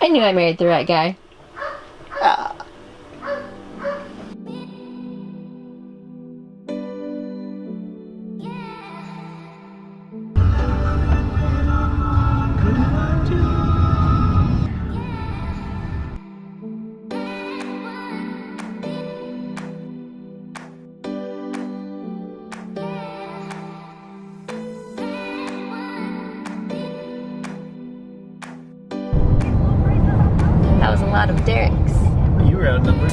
I knew I married the right guy. That was a lot of derricks. You were outnumbered,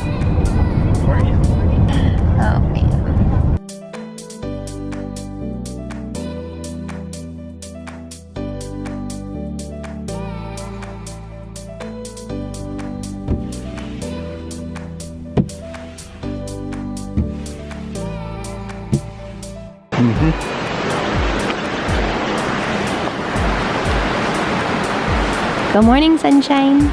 weren't you? Oh man. Good morning, sunshine.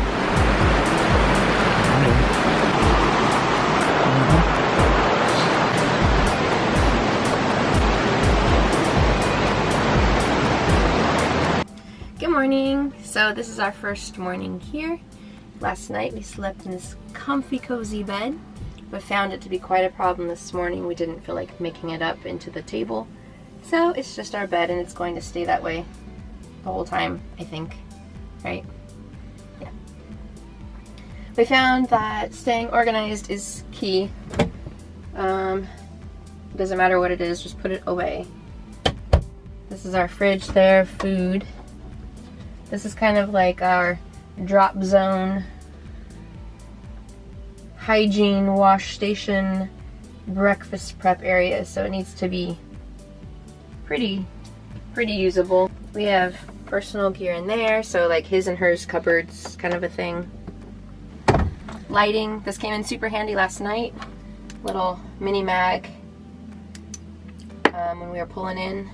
Good morning. So this is our first morning here. Last night we slept in this comfy, cozy bed, but found it to be quite a problem this morning. We didn't feel like making it up into the table. So it's just our bed and it's going to stay that way the whole time, I think. Right? Yeah. We found that staying organized is key. Doesn't matter what it is, just put it away. This is our fridge there, food. This is kind of like our drop zone, hygiene, wash station, breakfast prep area, so it needs to be pretty usable. We have personal gear in there, so like his and hers cupboards kind of a thing. Lighting, this came in super handy last night. Little mini mag when we were pulling in,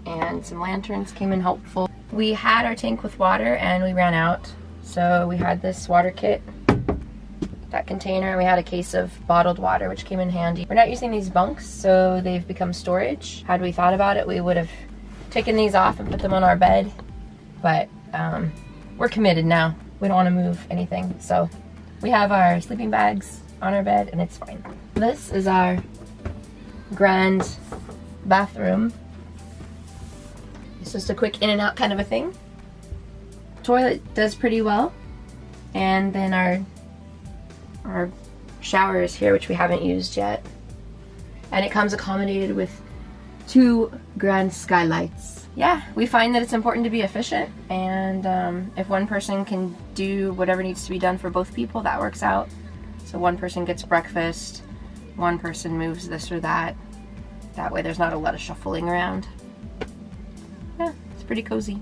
and some lanterns came in helpful. We had our tank with water and we ran out, so we had this water kit, that container, and we had a case of bottled water, which came in handy. We're not using these bunks, so they've become storage. Had we thought about it, we would have taken these off and put them on our bed, but we're committed now. We don't want to move anything, so we have our sleeping bags on our bed and it's fine. This is our grand bathroom. It's just a quick in and out kind of a thing. Toilet does pretty well, and then our shower is here, which we haven't used yet, and it comes accommodated with 2 grand skylights. Yeah, we find that it's important to be efficient, and if one person can do whatever needs to be done for both people, that works out. So one person gets breakfast, one person moves this or that. That way there's not a lot of shuffling around. Yeah, it's pretty cozy.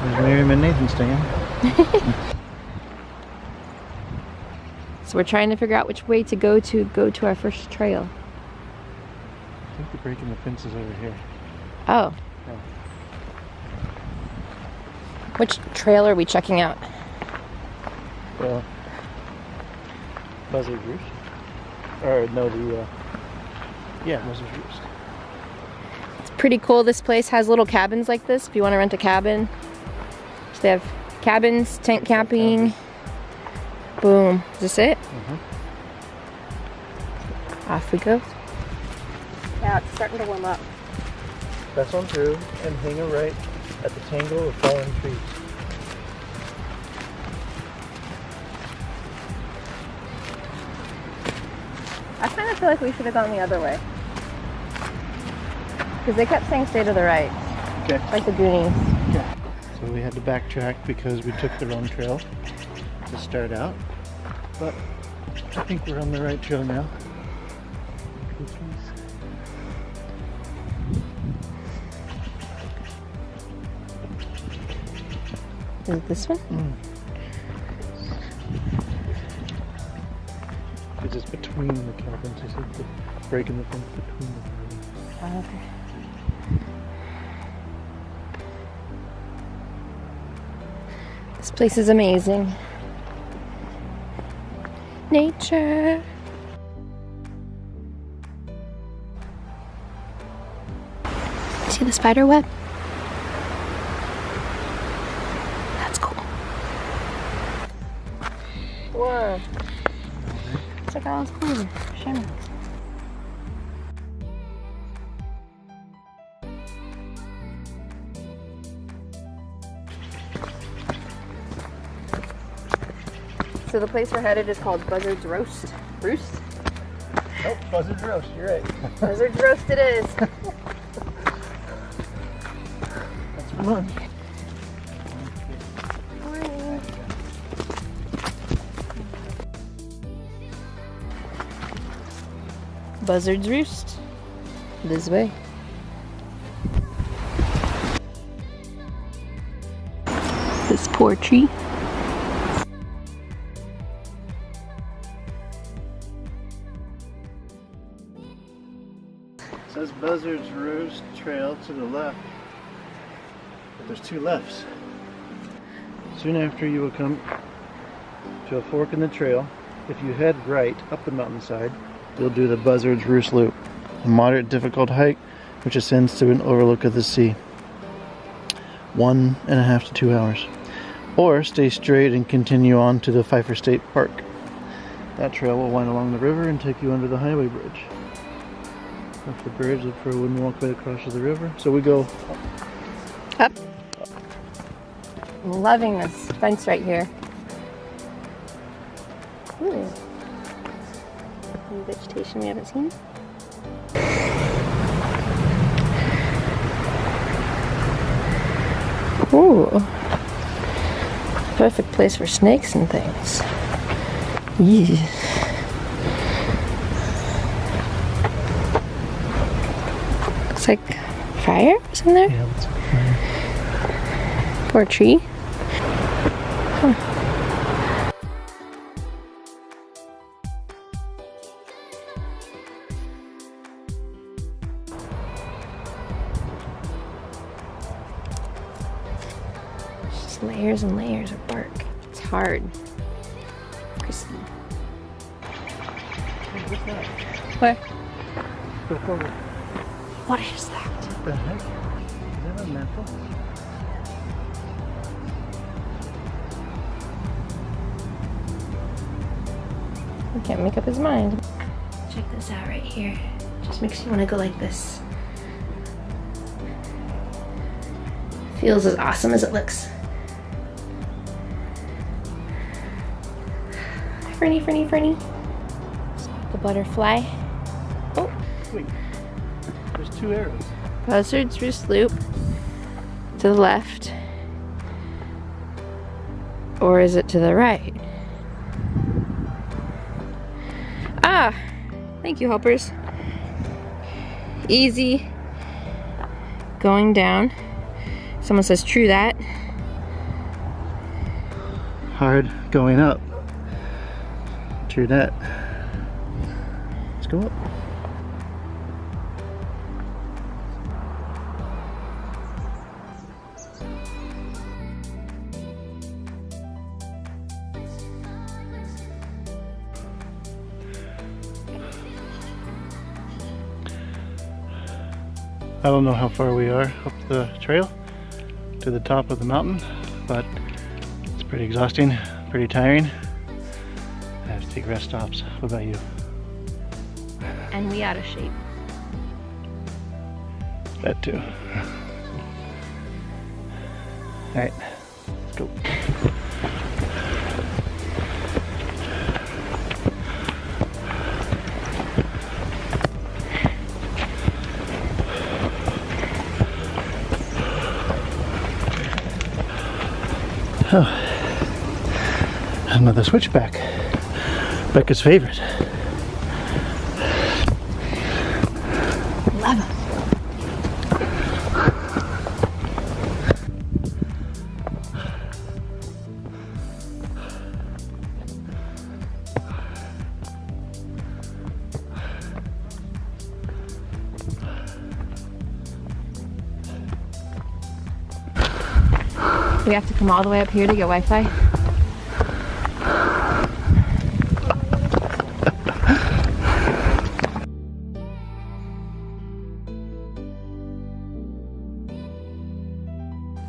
There's Miriam and Nathan staying. So we're trying to figure out which way to go to our first trail. I think they're breaking the fences over here. Oh. Yeah. Which trail are we checking out? Well, Buzzard Roost. Or no, Buzzard Roost. It's pretty cool. This place has little cabins like this if you want to rent a cabin. So they have cabins, tent camping. Boom. Is this it? Mm-hmm. Off we go. Yeah, it's starting to warm up. Press on through and hang a right at the tangle of fallen trees. I kind of feel like we should have gone the other way. Because they kept saying stay to the right. Okay. Like the Goonies. Okay. So we had to backtrack because we took the wrong trail to start out. But I think we're on the right trail now. cookies. Is it this one? It's just between the cabins. I said the break in the fence between the cabins. Oh, okay. This place is amazing. Nature. See the spider web? That's cool. Whoa. Check out all those cool shimmers. So the place we're headed is called Buzzard's Roost. Oh, Buzzard's Roast, you're right. Buzzard's Roast it is. That's fun. Morning. Buzzard's Roost. This way. This poor tree. It says Buzzard's Roost Trail to the left, but there's two lefts. Soon after you will come to a fork in the trail. If you head right up the mountainside, you'll do the Buzzard's Roost Loop, a moderate difficult hike which ascends to an overlook of the sea. 1.5 to 2 hours. Or stay straight and continue on to the Pfeiffer State Park. That trail will wind along the river and take you under the highway bridge. Off the bridge, look for a wooden walkway across to the river. So we go Up. I'm loving this fence right here. Ooh. Any vegetation we haven't seen? Ooh. Perfect place for snakes and things. Yeah. Looks like fire was in there? Yeah, let's go fire. Poor tree. Huh. Just layers and layers of bark. It's hard. Crispy. What's that? Where? Go forward. What is that? What the heck? Is that a mantle? He can't make up his mind. Check this out right here. Just makes you want to go like this. Feels as awesome as it looks. Fernie, Fernie, Fernie. The butterfly. Oh. Wait. There's two arrows. Buzzard's Roost Loop to the left. Or is it to the right? Ah! Thank you, helpers. Easy going down. Someone says true that. Hard going up. True that. Let's go up. I don't know how far we are up the trail to the top of the mountain, but it's pretty exhausting, pretty tiring. I have to take rest stops. What about you? And we out of shape. That too. Alright, let's go. Oh, another switchback. Becca's favorite. We have to come all the way up here to get Wi-Fi.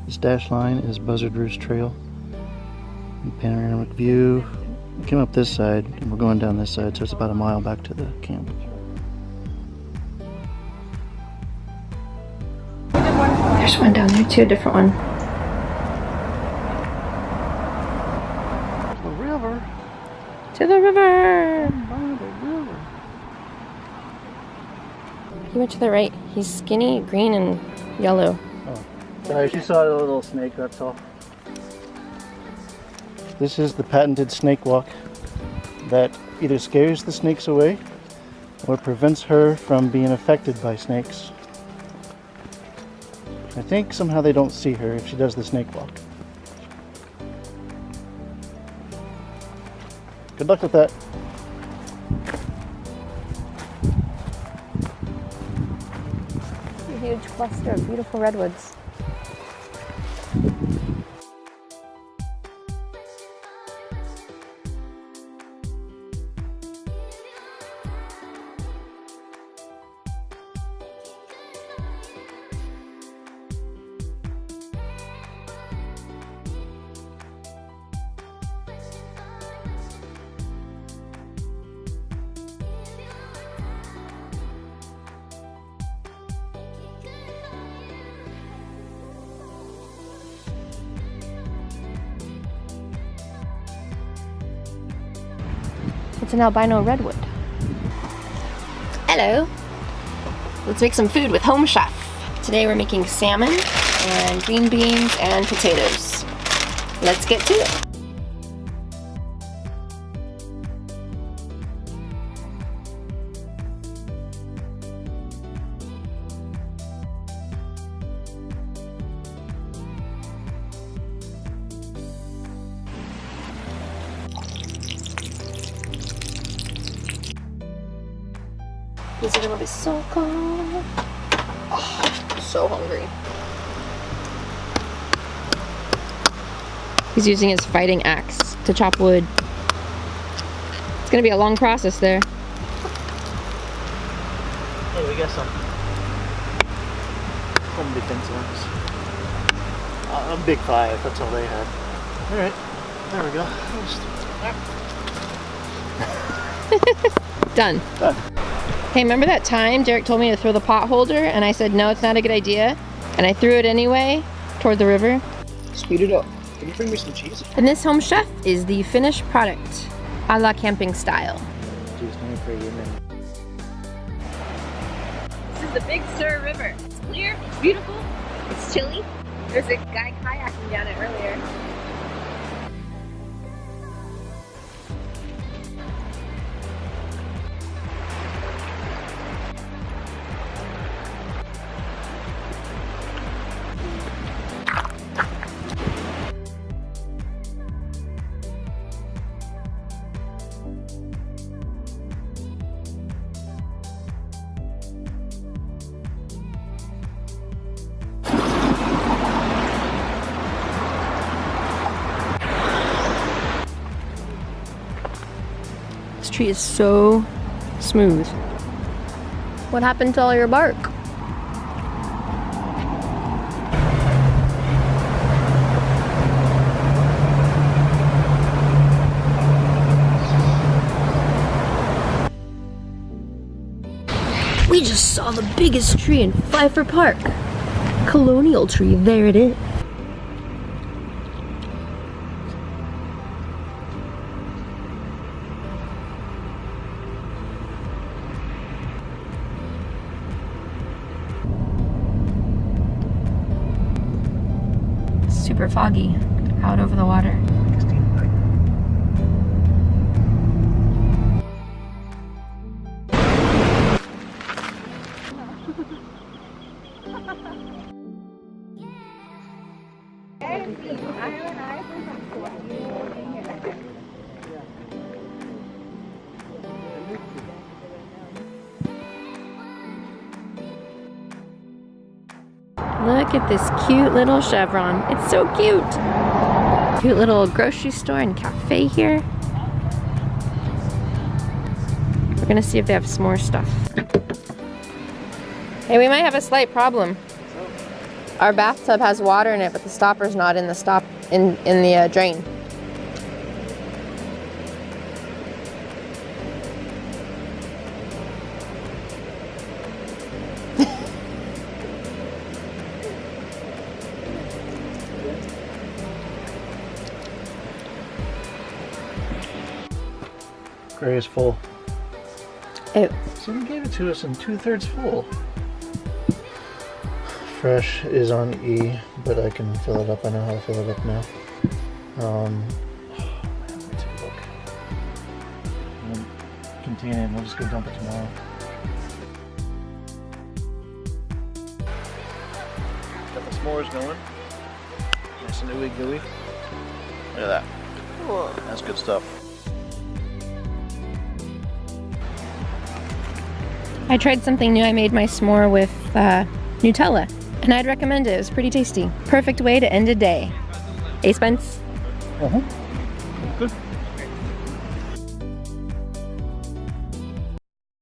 This dash line is Buzzard Roost Trail. Panoramic view. We came up this side and we're going down this side, so it's about a mile back to the camp. There's one down there too, a different one. The river. To the river! By the river. He went to the right. He's skinny, green, and yellow. Oh, sorry, she saw a little snake, that's all. This is the patented snake walk that either scares the snakes away or prevents her from being affected by snakes. I think somehow they don't see her if she does the snake walk. Good luck with that. A huge cluster of beautiful redwoods. It's an albino redwood. Hello. Let's make some food with Home Chef. Today we're making salmon and green beans and potatoes. Let's get to it. These are gonna be so cold. Oh, so hungry. He's using his fighting axe to chop wood. It's gonna be a long process there. Hey, we got some home defense arms. A big 5, that's all they had. Alright, there we go. Done. Done. Hey, remember that time Derek told me to throw the pot holder and I said no, it's not a good idea, and I threw it anyway toward the river? Speed it up. Can you bring me some cheese? And this Home Chef is the finished product, a la camping style. Cheese, let me pray you in. This is the Big Sur River. It's clear, it's beautiful, it's chilly. There's a guy kayaking down it earlier. This tree is so smooth. What happened to all your bark? We just saw the biggest tree in Pfeiffer Park. Colonial Tree, there it is. Super foggy out over the water. Look at this cute little chevron. It's so cute. Cute little grocery store and cafe here. We're gonna see if they have some more stuff. Hey, we might have a slight problem. Our bathtub has water in it, but the stopper's not in the in the drain. Gray is full. Oh. So they gave it to us in 2/3 full. Fresh is on E, but I can fill it up. I know how to fill it up now. Let me take a look. We'll contain it and we'll just go dump it tomorrow. Got the s'mores going. Nice and ooey gooey. Look at that. Cool. That's good stuff. I tried something new. I made my s'more with Nutella, and I'd recommend it. It was pretty tasty. Perfect way to end a day. Hey, Spence? Uh-huh.